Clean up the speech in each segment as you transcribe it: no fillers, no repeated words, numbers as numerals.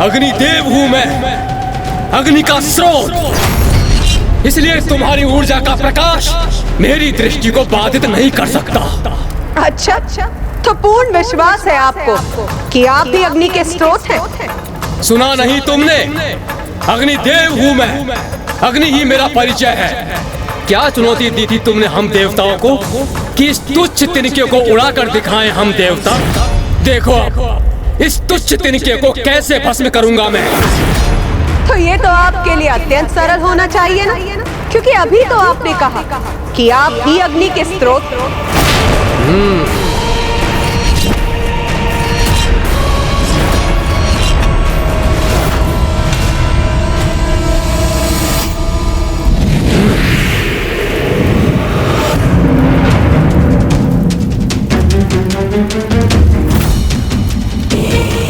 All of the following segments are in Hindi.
अग्निदेव हूं मैं, अग्नि का स्रोत। इसलिए तुम्हारी ऊर्जा का प्रकाश मेरी दृष्टि को बाधित नहीं कर सकता। अच्छा, तो पूर्ण विश्वास है आपको कि आप भी अग्नि के स्रोत हैं? सुना नहीं तुमने? अग्निदेव हूं मैं, अग्नि ही मेरा परिचय है। क्या चुनौती दी थी तुमने हम देवताओं को कि इस तुच्छ तिनके को उड़ाकर दिखाएं हम देवता? देखो अब इस तुच्छ तिनके को कैसे भस्म करूंगा मैं। तो ये तो आपके लिए अत्यंत सरल होना चाहिए ना, क्योंकि अभी तो आपने कहा कि आप ही अग्नि के स्रोत।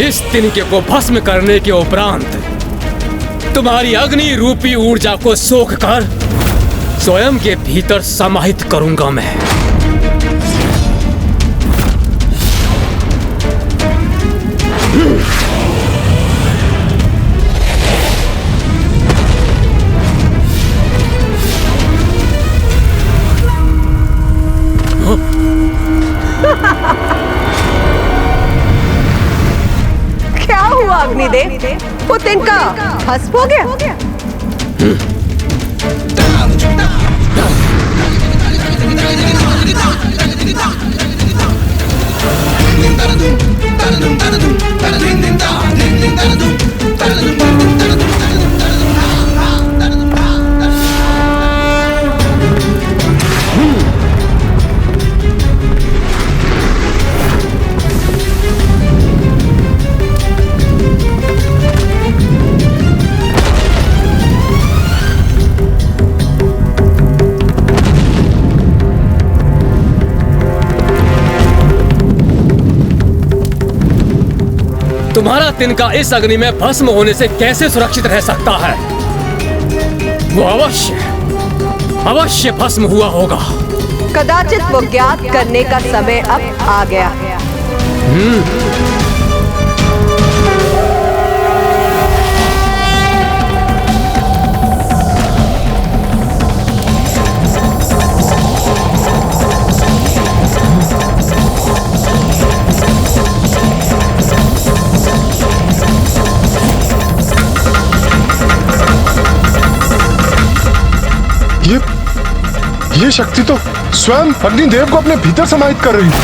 इस तिनके को भस्म करने के उपरांत तुम्हारी अग्नि रूपी ऊर्जा को सोखकर स्वयं के भीतर समाहित करूंगा मैं। क्या हुआ अग्निदेव? वो तिनका भस्म हो गया? तुम्हारा तिनका इस अग्नि में भस्म होने से कैसे सुरक्षित रह सकता है? वो अवश्य भस्म हुआ होगा। कदाचित वो ज्ञात करने का समय अब आ गया। ये शक्ति तो स्वयं अग्निदेव को अपने भीतर समाहित कर रही है,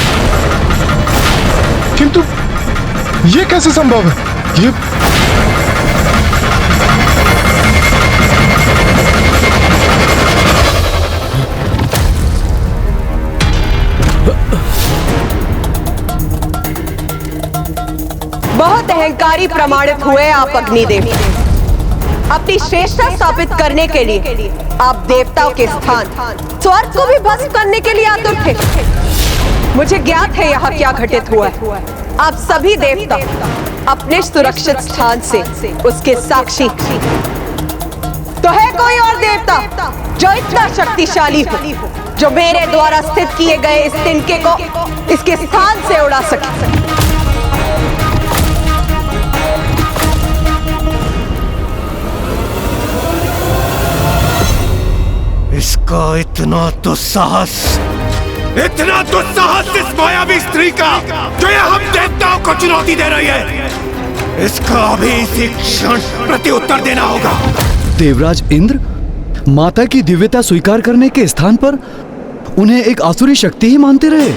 किंतु ये कैसे संभव है? ये बहुत अहंकारी प्रमाणित हुए आप अग्निदेव। अपनी श्रेष्ठता स्थापित करने के लिए आप देवताओं के स्थान स्वर्ग को भी भस्म करने के लिए आतुर थे। मुझे ज्ञात है यहाँ क्या घटित हुआ है। आप सभी देवता अपने सुरक्षित स्थान से उसके साक्षी। तो है कोई और देवता जो इतना शक्तिशाली हो, जो मेरे द्वारा स्थित किए गए इस तिनके को इसके स्थान से उड़ा सके? इसका इतना दुस्साहस इस मायावी स्त्री का जो ये हम देवताओं को चुनौती दे रही है, इसका अभी इसी क्षण प्रत्युत्तर देना होगा। देवराज इंद्र माता की दिव्यता स्वीकार करने के स्थान पर उन्हें एक आसुरी शक्ति ही मानते रहे।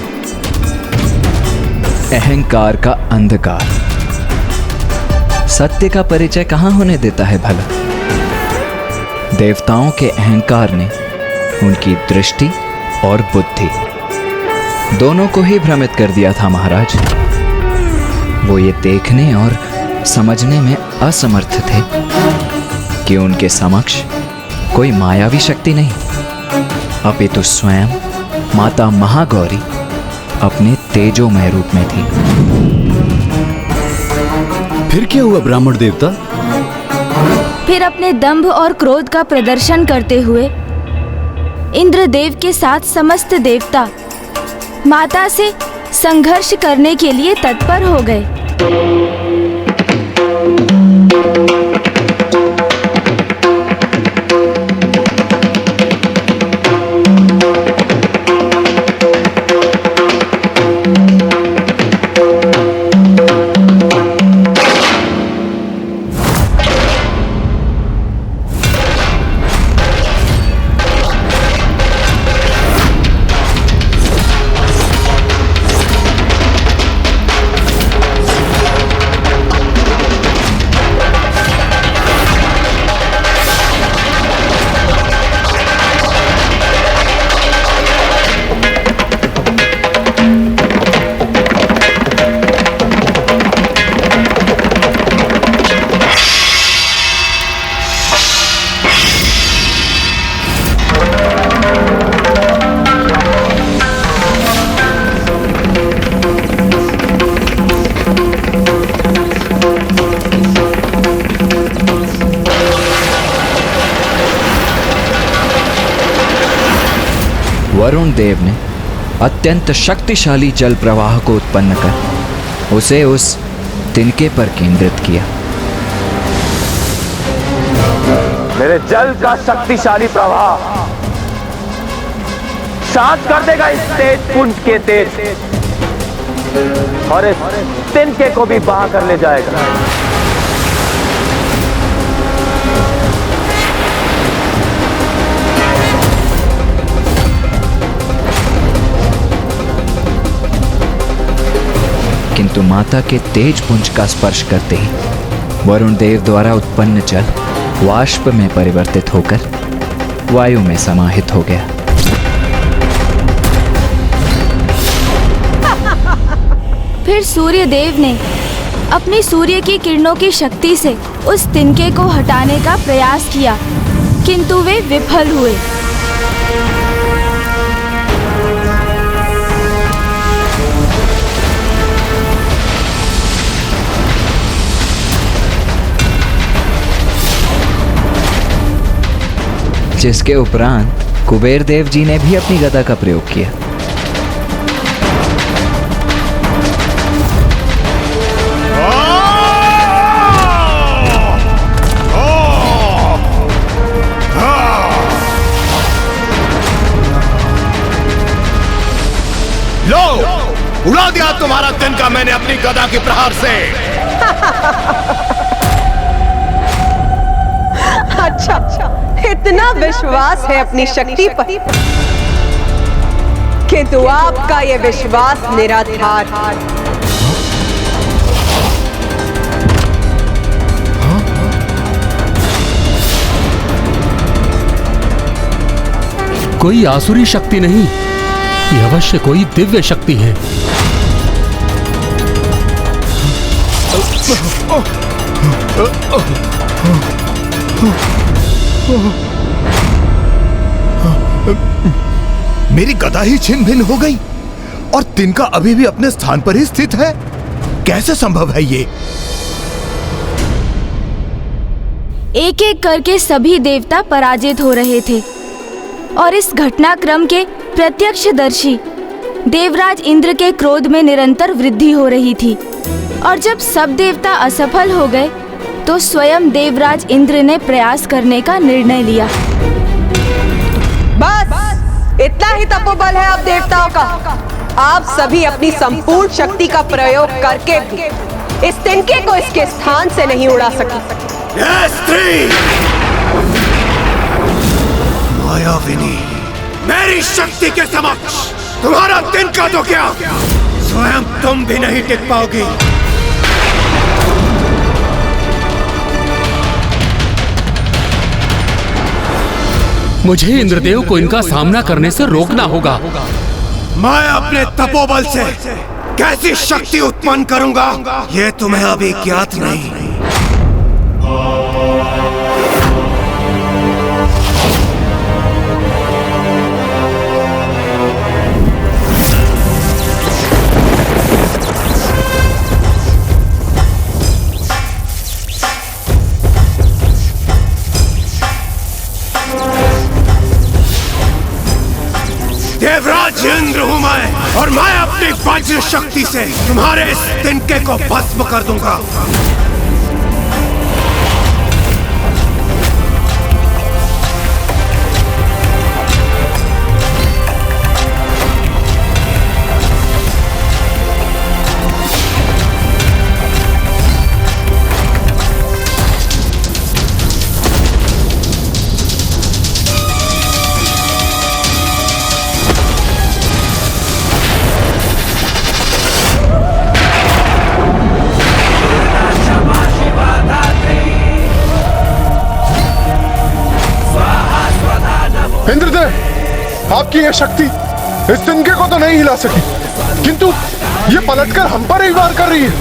अहंकार का अंधकार सत्य का परिचय कहां होने देता है भला। देवताओं के अहंकार ने उनकी दृष्टि और बुद्धि दोनों को ही भ्रमित कर दिया था महाराज। वो ये देखने और समझने में असमर्थ थे कि उनके समक्ष कोई मायावी शक्ति नहीं, अपितु स्वयं माता महागौरी अपने तेजोमय रूप में थी। फिर क्या हुआ ब्राह्मण देवता? फिर अपने दंभ और क्रोध का प्रदर्शन करते हुए इंद्रदेव के साथ समस्त देवता माता से संघर्ष करने के लिए तत्पर हो गए। वरुण देव ने अत्यंत शक्तिशाली जल प्रवाह को उत्पन्न कर उसे उस तिनके पर केंद्रित किया। मेरे जल का शक्तिशाली प्रवाह शांत कर देगा इस तेज पुंज के तेज और इस तिनके को भी बहा कर ले जाएगा। किंतु माता के तेज पुंज का स्पर्श करते ही वरुण देव द्वारा उत्पन्न जल वाष्प में परिवर्तित होकर वायु में समाहित हो गया। फिर सूर्य देव ने अपनी सूर्य की किरणों की शक्ति से उस तिनके को हटाने का प्रयास किया, किंतु वे विफल हुए। जिसके उपरांत कुबेर देव जी ने भी अपनी गदा का प्रयोग किया। लो, उड़ा दिया तुम्हारा तिनका मैंने अपनी गदा के प्रहार से। अच्छा, इतना विश्वास है अपनी शक्ति पर, किंतु आपका ये विश्वास निराधार। कोई आसुरी शक्ति नहीं, यह अवश्य कोई दिव्य शक्ति है। मेरी गदा ही छिन्न भिन्न हो गई और तिनका अभी भी अपने स्थान पर ही स्थित है। कैसे संभव है ये? एक एक करके सभी देवता पराजित हो रहे थे और इस घटनाक्रम के प्रत्यक्षदर्शी देवराज इंद्र के क्रोध में निरंतर वृद्धि हो रही थी। और जब सब देवता असफल हो गए तो स्वयं देवराज इंद्र ने प्रयास करने का निर्णय लिया। बस इतना ही तपोबल है आप देवताओं का। आप सभी अपनी संपूर्ण शक्ति का प्रयोग करके भी इस तिनके को इसके स्थान से नहीं उड़ा सके। स्त्री मायाविनी, मेरी शक्ति के समक्ष तुम्हारा तिनका तो क्या, स्वयं तुम भी नहीं टिक पाओगी। मुझे इंद्रदेव को इनका सामना करने से रोकना होगा। मैं अपने तपोबल से कैसी शक्ति उत्पन्न करूंगा ये तुम्हें अभी ज्ञात नहीं। देवराज इंद्र हूं मैं और मैं अपनी वज्र शक्ति से तुम्हारे इस तिनके को भस्म कर दूंगा। इंद्रदेव, आपकी यह शक्ति इस तिनके को तो नहीं हिला सकी, किंतु ये पलटकर हम पर ही वार कर रही है।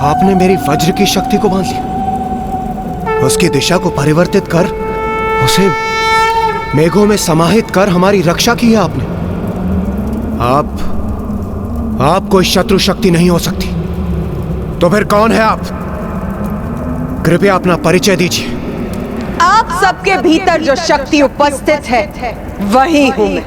आपने मेरी वज्र की शक्ति को बांध लिया, उसकी दिशा को परिवर्तित कर उसे मेघों में समाहित कर हमारी रक्षा की है आपने। आप कोई शत्रु शक्ति नहीं हो सकती। तो फिर कौन है आप? कृपया अपना परिचय दीजिए। आप सबके भीतर जो शक्ति उपस्थित है वही हूं मैं।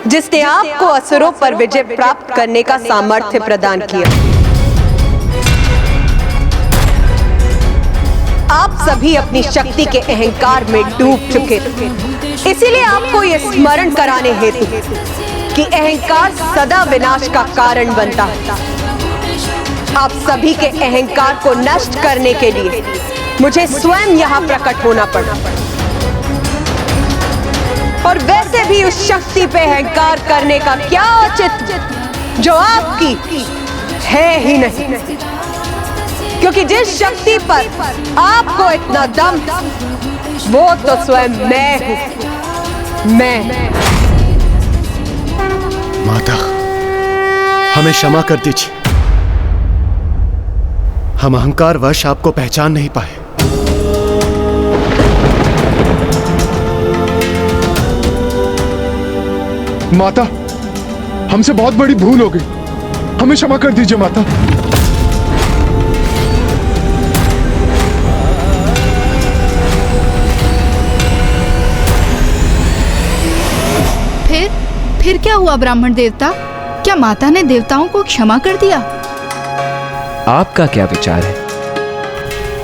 जिसने आपको असुरों पर विजय प्राप्त करने का सामर्थ्य प्रदान किया। आप सभी अपनी शक्ति के अहंकार में डूब चुके थे, इसीलिए आपको यह स्मरण कराने हेतु कि अहंकार सदा विनाश का कारण बनता है। आप सभी के अहंकार को नष्ट करने के लिए मुझे स्वयं यहाँ प्रकट होना पड़ा, और वैसे भी उस शक्ति पे अहंकार करने का क्या औचित्य जो आपकी है ही नहीं, क्योंकि जिस शक्ति पर आपको इतना दम वो तो स्वयं मैं हूं। मैं। माता, हमें क्षमा कर दीजिए, हम अहंकारवश आपको पहचान नहीं पाए। माता, हमसे बहुत बड़ी भूल हो गई, हमें क्षमा कर दीजिए माता। फिर क्या हुआ ब्राह्मण देवता? क्या माता ने देवताओं को क्षमा कर दिया? आपका क्या विचार है?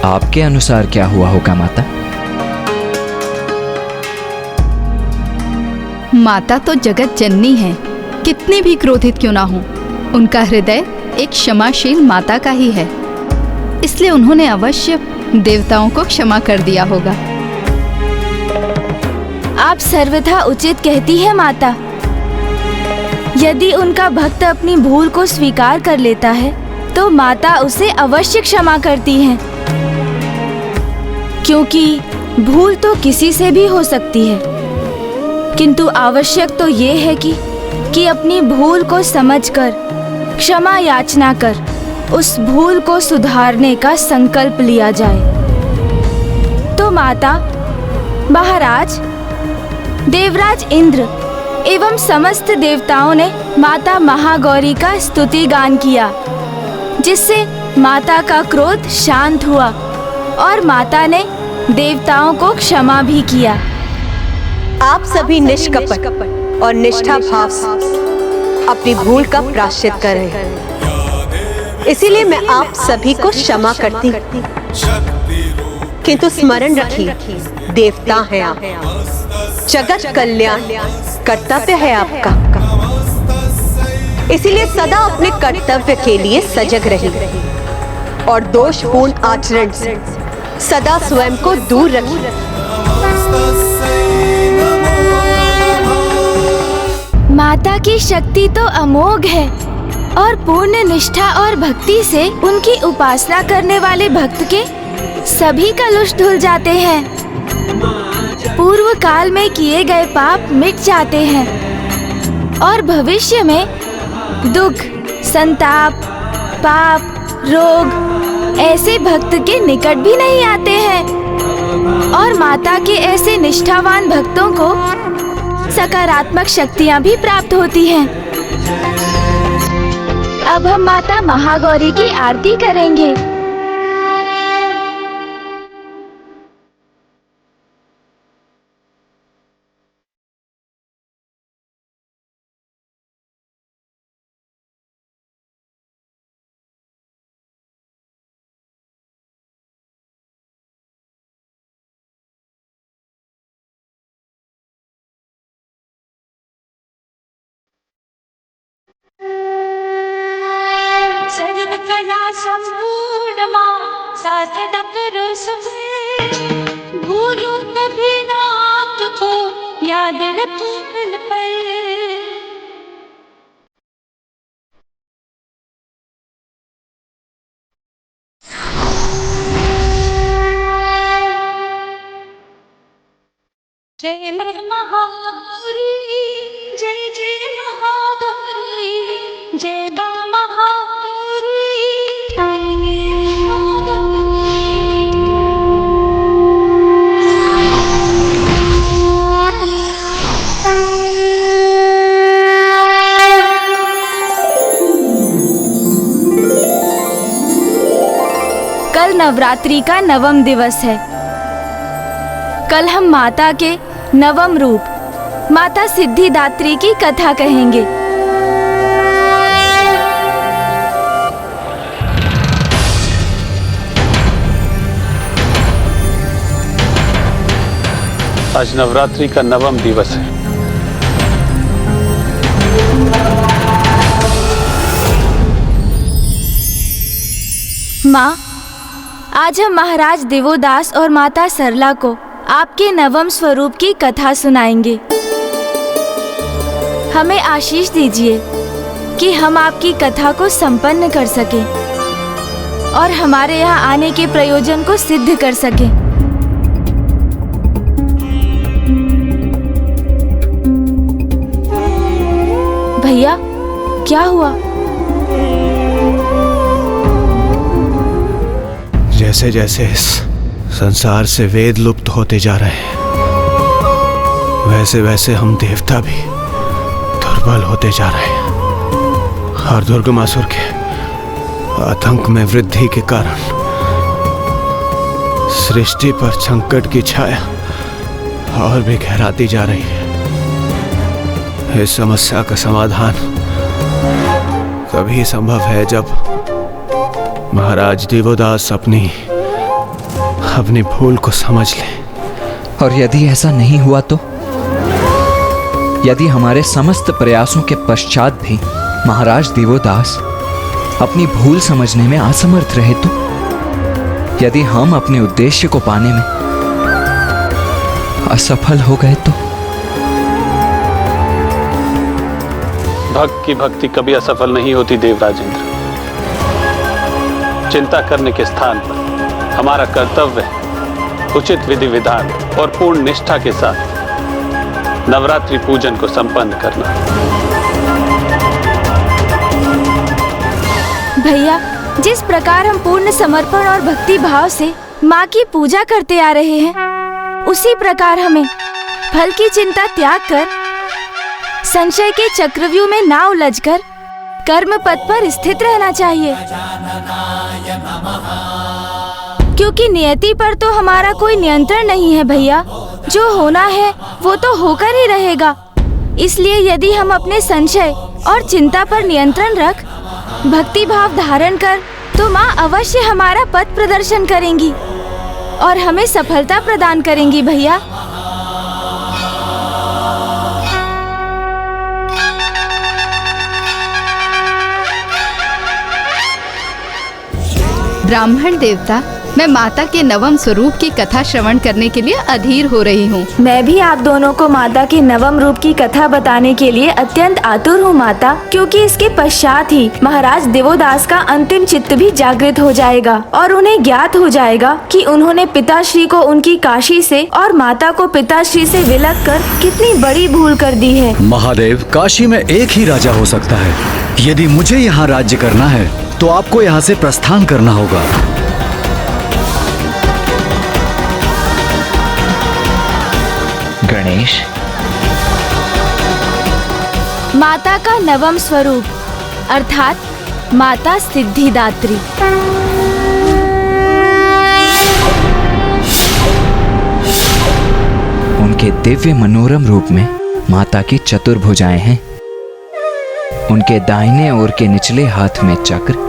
आपके अनुसार क्या हुआ होगा माता? माता तो जगत जननी है, कितनी भी क्रोधित क्यों ना हो, उनका हृदय एक क्षमाशील माता का ही है, इसलिए उन्होंने अवश्य देवताओं को क्षमा कर दिया होगा। आप सर्वथा उचित कहती है माता। यदि उनका भक्त अपनी भूल को स्वीकार कर लेता है तो माता उसे अवश्य क्षमा करती हैं, क्योंकि भूल तो किसी से भी हो सकती है, किंतु आवश्यक तो ये है कि अपनी भूल को समझकर क्षमा याचना कर उस भूल को सुधारने का संकल्प लिया जाए। तो माता, महाराज, देवराज इंद्र एवं समस्त देवताओं ने माता महागौरी का स्तुति गान किया, जिससे माता का क्रोध शांत हुआ और माता ने देवताओं को क्षमा भी किया। आप सभी निष्कपट और निष्ठा भाव से अपनी भूल का प्रायश्चित कर रहे हैं, इसीलिए मैं आप सभी को क्षमा करती। किंतु स्मरण रखिए, देवता हैं आप, जगत कल्याण कर्तव्य है आपका, इसीलिए सदा अपने कर्तव्य के लिए सजग रहिए और दोषपूर्ण आचरण से सदा स्वयं को दूर रखिए। माता की शक्ति तो अमोघ है और पूर्ण निष्ठा और भक्ति से उनकी उपासना करने वाले भक्त के सभी कलुष धुल जाते हैं। पूर्व काल में किए गए पाप मिट जाते हैं और भविष्य में दुख, संताप, पाप, रोग ऐसे भक्त के निकट भी नहीं आते हैं। और माता के ऐसे निष्ठावान भक्तों को सकारात्मक शक्तियाँ भी प्राप्त होती हैं। अब हम माता महागौरी की आरती करेंगे। कला संपूर्ण माँ साथ करो सफल भूलो कभी ना आपको याद रखो पल पल। जय महागौरी जय जय महागौरी जय महागौरी। कल नवरात्रि का नवम दिवस है। कल हम माता के नवम रूप माता सिद्धिदात्री की कथा कहेंगे। आज नवरात्रि का नवम दिवस है। माँ, आज हम महाराज दिवोदास और माता सरला को आपके नवम स्वरूप की कथा सुनाएंगे। हमें आशीष दीजिए कि हम आपकी कथा को संपन्न कर सकें और हमारे यहाँ आने के प्रयोजन को सिद्ध कर सकें। भैया, क्या हुआ? जैसे जैसे इस संसार से वेद लुप्त होते जा रहे हैं, वैसे वैसे हम देवता भी दुर्बल होते जा रहे हैं। और दुर्गमासुर के आतंक में वृद्धि के कारण सृष्टि पर संकट की छाया और भी गहराती जा रही है। इस समस्या का समाधान तभी संभव है जब महाराज दिवोदास अपनी भूल को समझ लें। और यदि ऐसा नहीं हुआ तो? यदि हमारे समस्त प्रयासों के पश्चात भी महाराज दिवोदास अपनी भूल समझने में असमर्थ रहे तो? यदि हम अपने उद्देश्य को पाने में असफल हो गए तो? भक्त की भक्ति कभी असफल नहीं होती देवराज इंद्र। चिंता करने के स्थान पर हमारा कर्तव्य है उचित विधि विधान और पूर्ण निष्ठा के साथ नवरात्रि पूजन को संपन्न करना। भैया, जिस प्रकार हम पूर्ण समर्पण और भक्ति भाव से माँ की पूजा करते आ रहे हैं, उसी प्रकार हमें फल की चिंता त्याग कर संशय के चक्रव्यूह में ना उलझकर कर्म पथ पर स्थित रहना चाहिए। क्योंकि नियति पर तो हमारा कोई नियंत्रण नहीं है भैया। जो होना है वो तो होकर ही रहेगा। इसलिए यदि हम अपने संशय और चिंता पर नियंत्रण रख भक्ति भाव धारण कर, तो माँ अवश्य हमारा पथ प्रदर्शन करेंगी और हमें सफलता प्रदान करेंगी भैया। ब्राह्मण देवता, मैं माता के नवम स्वरूप की कथा श्रवण करने के लिए अधीर हो रही हूँ। मैं भी आप दोनों को माता के नवम रूप की कथा बताने के लिए अत्यंत आतुर हूँ माता, क्योंकि इसके पश्चात ही महाराज दिवोदास का अंतिम चित्त भी जागृत हो जाएगा और उन्हें ज्ञात हो जाएगा कि उन्होंने पिताश्री को उनकी काशी से और माता को पिताश्री से विलग कर कितनी बड़ी भूल कर दी है। महादेव, काशी में एक ही राजा हो सकता है। यदि मुझे यहाँ राज्य करना है तो आपको यहाँ से प्रस्थान करना होगा। गणेश, माता का नवम स्वरूप अर्थात माता सिद्धिदात्री। उनके दिव्य मनोरम रूप में माता की चतुर्भुजाएं हैं। उनके दाहिने ओर के निचले हाथ में चक्र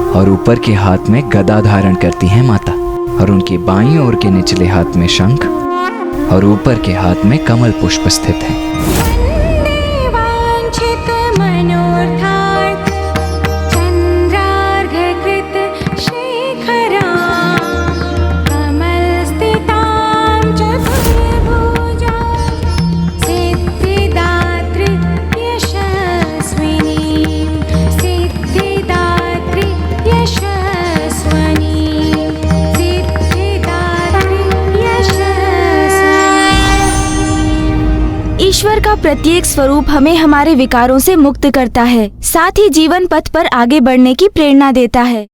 और ऊपर के हाथ में गदा धारण करती हैं माता, और उनकी बाईं ओर के निचले हाथ में शंख और ऊपर के हाथ में कमल पुष्प स्थित है। वांछित मनोरथार्थ चंद्रार्घ ईश्वर का प्रत्येक स्वरूप हमें हमारे विकारों से मुक्त करता है, साथ ही जीवन पथ पर आगे बढ़ने की प्रेरणा देता है।